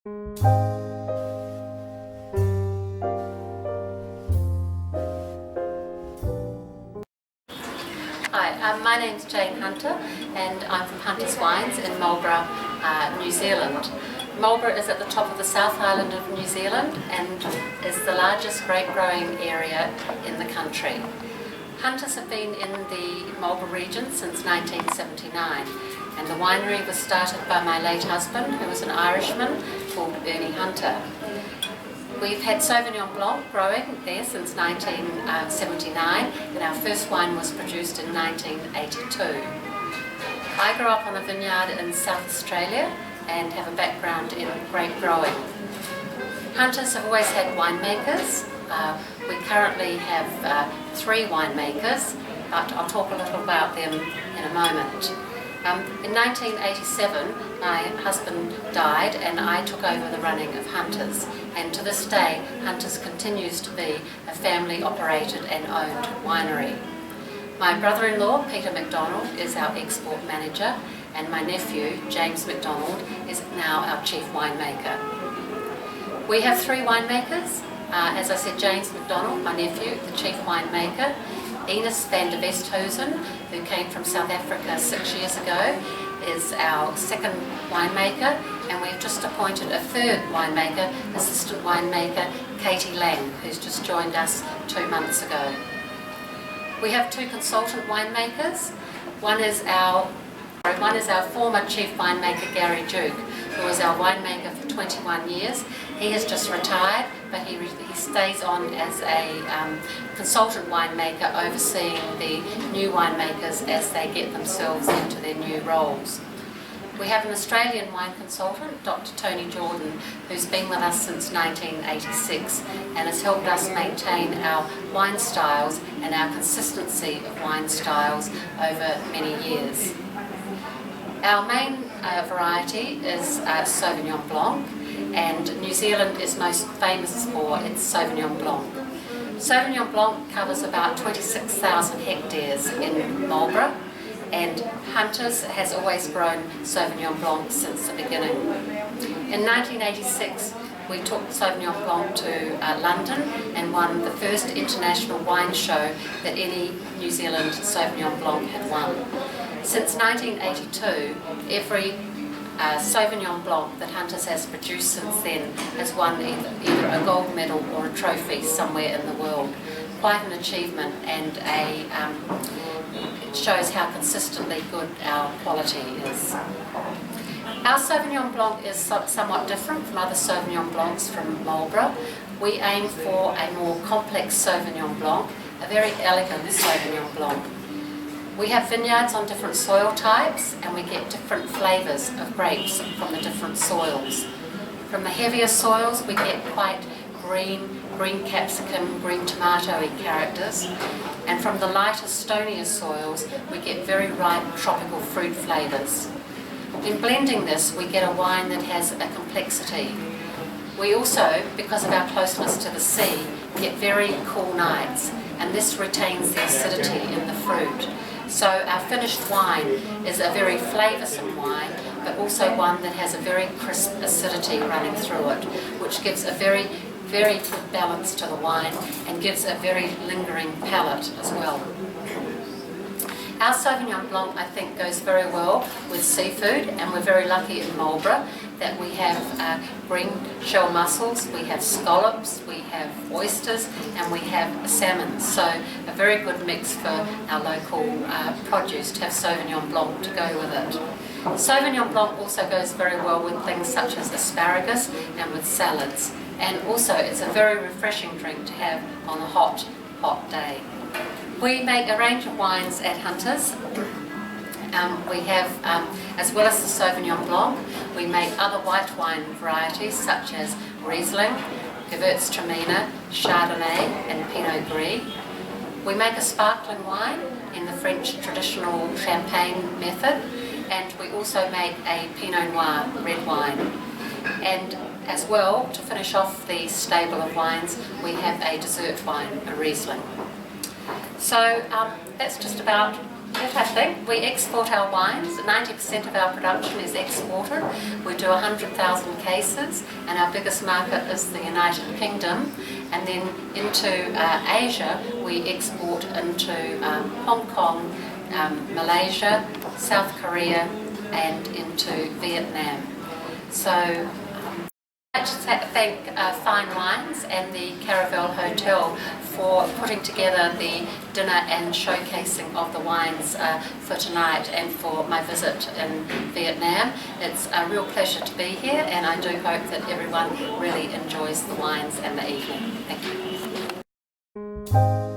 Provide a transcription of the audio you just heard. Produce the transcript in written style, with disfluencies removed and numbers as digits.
Hi, my name's Jane Hunter and I'm from Hunter's Wines in Marlborough, New Zealand. Marlborough is at the top of the South Island of New Zealand and is the largest grape growing area in the country. Hunters have been in the Marlborough region since 1979 and the winery was started by my late husband, who was an Irishman called Ernie Hunter. We've had Sauvignon Blanc growing there since 1979 and our first wine was produced in 1982. I grew up on a vineyard in South Australia and have a background in grape growing. Hunters have always had winemakers. We currently have 3 winemakers, but I'll talk a little about them in a moment. In 1987, my husband died and I took over the running of Hunters, and to this day Hunters continues to be a family operated and owned winery. My brother-in-law Peter MacDonald is our export manager and my nephew James MacDonald is now our chief winemaker. We have 3 winemakers, as I said, James MacDonald, my nephew, the chief winemaker, Ines van der Westhuizen, who came from South Africa 6 years ago, is our second winemaker, and we've just appointed a 3rd winemaker, assistant winemaker, Katie Lang, who's just joined us 2 months ago. We have 2 consultant winemakers. One is our former chief winemaker, Gary Duke, who was our winemaker for 21 years. He has just retired, but he stays on as a consultant winemaker, overseeing the new winemakers as they get themselves into their new roles. We have an Australian wine consultant, Dr. Tony Jordan, who's been with us since 1986 and has helped us maintain our wine styles and our consistency of wine styles over many years. Our main variety is Sauvignon Blanc, and New Zealand is most famous for its Sauvignon Blanc. Sauvignon Blanc covers about 26,000 hectares in Marlborough, and Hunters has always grown Sauvignon Blanc since the beginning. In 1986 we took Sauvignon Blanc to London and won the first international wine show that any New Zealand Sauvignon Blanc had won. Since 1982, every Sauvignon Blanc that Hunters has produced since then has won either a gold medal or a trophy somewhere in the world. Quite an achievement, and it shows how consistently good our quality is. Our Sauvignon Blanc is somewhat different from other Sauvignon Blancs from Marlborough. We aim for a more complex Sauvignon Blanc, a very elegant Sauvignon Blanc. We have vineyards on different soil types and we get different flavours of grapes from the different soils. From the heavier soils we get quite green capsicum, green tomato-y characters, and from the lighter, stonier soils we get very ripe tropical fruit flavours. In blending this we get a wine that has a complexity. We also, because of our closeness to the sea, get very cool nights, and this retains the acidity in the fruit. So our finished wine is a very flavoursome wine, but also one that has a very crisp acidity running through it, which gives a very good balance to the wine and gives a very lingering palate as well. Our Sauvignon Blanc, I think, goes very well with seafood, and we're very lucky in Marlborough that we have green shell mussels, we have scallops, we have oysters, and we have salmon. So a very good mix for our local produce to have Sauvignon Blanc to go with it. Sauvignon Blanc also goes very well with things such as asparagus and with salads. And also it's a very refreshing drink to have on a hot day. We make a range of wines at Hunters. We have, as well as the Sauvignon Blanc, we make other white wine varieties such as Riesling, Gewürztraminer, Chardonnay and Pinot Gris. We make a sparkling wine in the French traditional champagne method, and we also make a Pinot Noir red wine. And as well, to finish off the stable of wines, we have a dessert wine, a Riesling. So that's just about Yes, I think we export our wines. 90% of our production is exported. We do 100,000 cases, and our biggest market is the United Kingdom. And then into Asia, we export into Hong Kong, Malaysia, South Korea, and into Vietnam. So I'd like to thank Fine Wines and the Caravelle Hotel for putting together the dinner and showcasing of the wines for tonight and for my visit in Vietnam. It's a real pleasure to be here, and I do hope that everyone really enjoys the wines and the evening. Thank you.